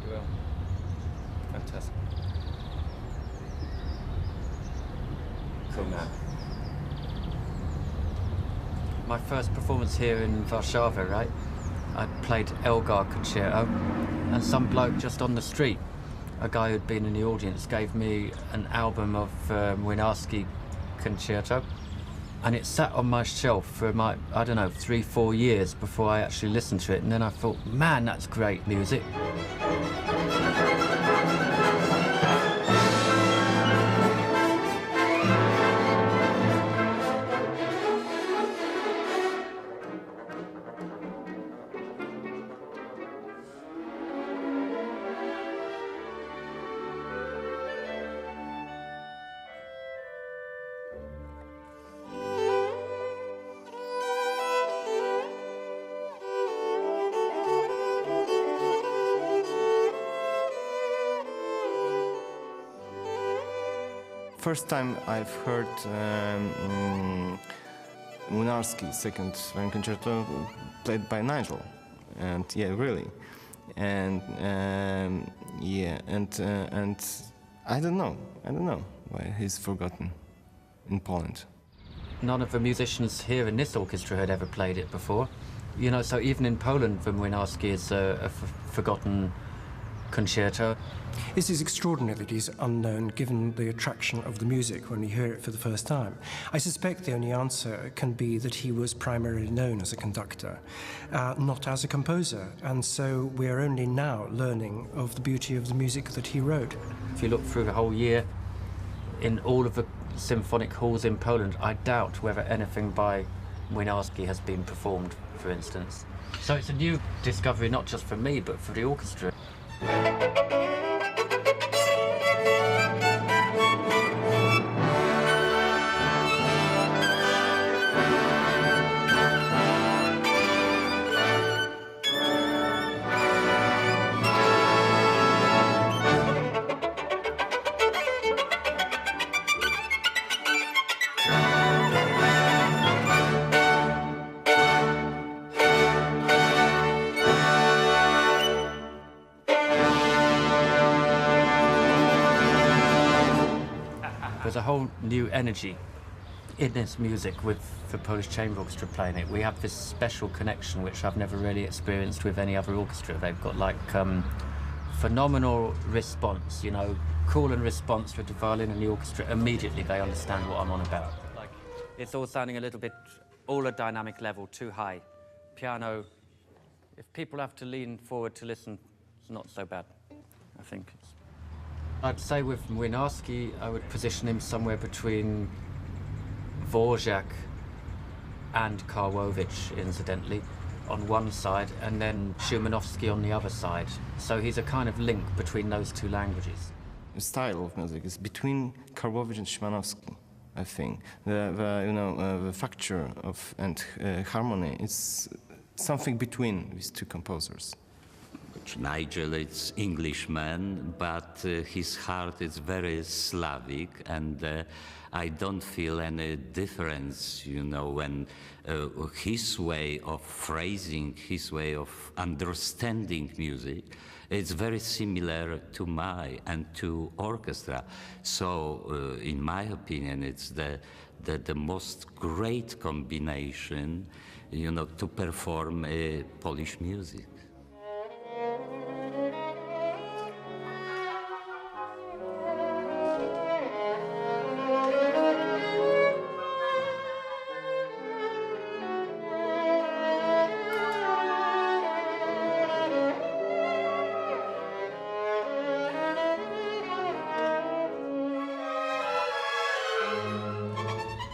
well. Fantastic. Cool, man. My first performance here in Warsaw, right? I played Elgar Concerto, and some bloke just on the street, a guy who'd been in the audience, gave me an album of Młynarski Concerto, and it sat on my shelf for I don't know, 3-4 years before I actually listened to it, and then I thought, man, that's great music. First time I've heard Młynarski second violin concerto played by Nigel, and yeah, really, and yeah, and I don't know why he's forgotten in Poland. None of the musicians here in this orchestra had ever played it before, you know. So even in Poland, the Młynarski is a forgotten concerto. This is extraordinary that he's unknown, given the attraction of the music when we hear it for the first time. I suspect the only answer can be that he was primarily known as a conductor, not as a composer, and so we are only now learning of the beauty of the music that he wrote. If you look through the whole year, in all of the symphonic halls in Poland, I doubt whether anything by Młynarski has been performed, for instance. So it's a new discovery, not just for me, but for the orchestra. There's a whole new energy in this music with the Polish Chamber Orchestra playing it. We have this special connection which I've never really experienced with any other orchestra. They've got like phenomenal response, you know, call and response with the violin and the orchestra. Immediately they understand what I'm on about. Like, it's all sounding a little bit, all a dynamic level, too high. Piano, if people have to lean forward to listen, it's not so bad, I think. I'd say with Młynarski, I would position him somewhere between Dvorak and Karłowiczs, incidentally, on one side, and then Szymanowski on the other side. So he's a kind of link between those two languages. The style of music is between Karłowicz and Szymanowski, I think. The facture of and harmony is something between these two composers. Nigel is Englishman, but his heart is very Slavic, and I don't feel any difference, you know, when his way of phrasing, his way of understanding music, it's very similar to my and to orchestra. So, in my opinion, it's the most great combination, you know, to perform Polish music.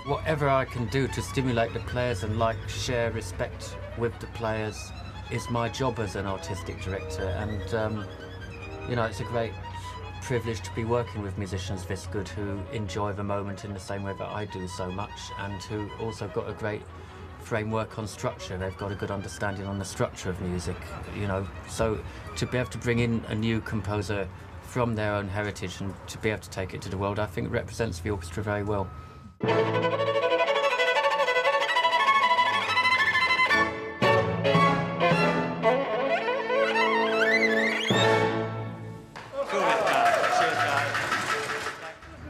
Whatever I can do to stimulate the players and share respect with the players is my job as an artistic director, and you know, it's a great privilege to be working with musicians this good who enjoy the moment in the same way that I do so much, and who also got a great framework on structure. They've got a good understanding on the structure of music, you know, so to be able to bring in a new composer from their own heritage and to be able to take it to the world, I think represents the orchestra very well.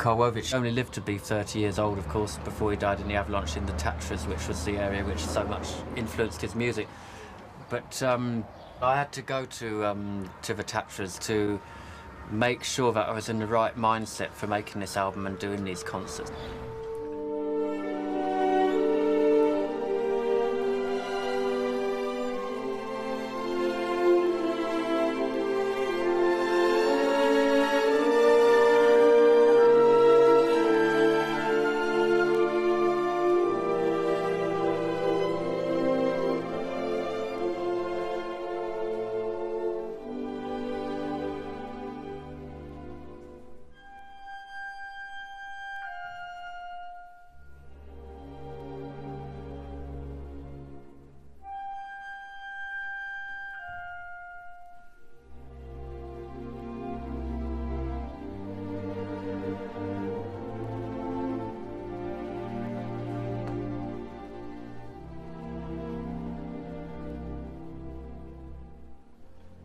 Karłowiczs only lived to be 30 years old, of course, before he died in the avalanche in the Tatras, which was the area which so much influenced his music. But I had to go to the Tatras to make sure that I was in the right mindset for making this album and doing these concerts.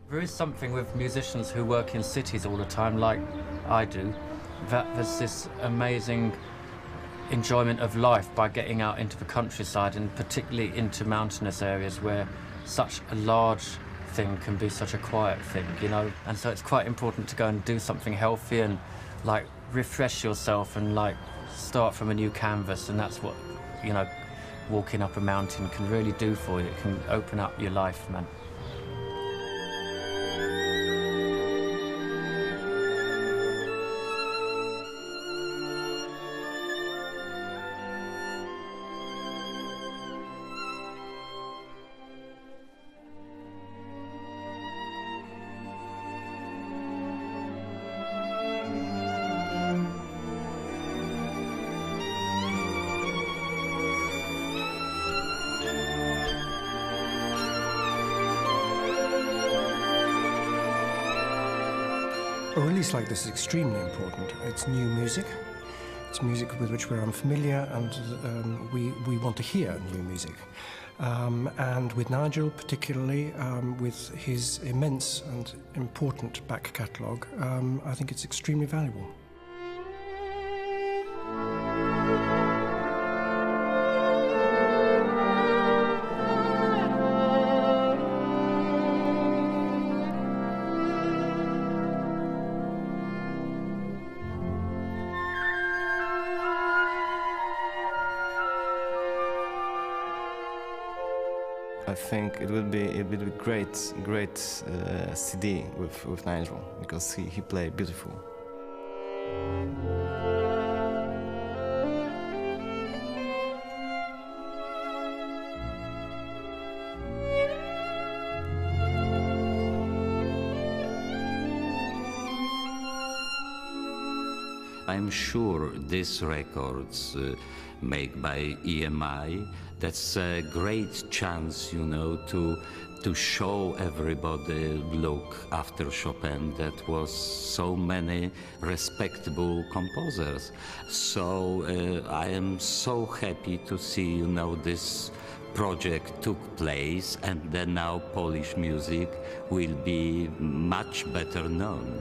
There is something with musicians who work in cities all the time, like I do, that there's this amazing enjoyment of life by getting out into the countryside, and particularly into mountainous areas where such a large thing can be such a quiet thing, you know? And so it's quite important to go and do something healthy and like refresh yourself and like start from a new canvas, and that's what, you know, walking up a mountain can really do for you. It can open up your life, man. A release like this is extremely important. It's new music. It's music with which we're unfamiliar, and we want to hear new music. And with Nigel, particularly, with his immense and important back catalogue, I think it's extremely valuable. I think it would be great CD with Nigel, because he played beautiful. I'm sure these records made by EMI, that's a great chance, you know, to show everybody, look, after Chopin, that was so many respectable composers. So I am so happy to see, you know, this project took place, and then now Polish music will be much better known.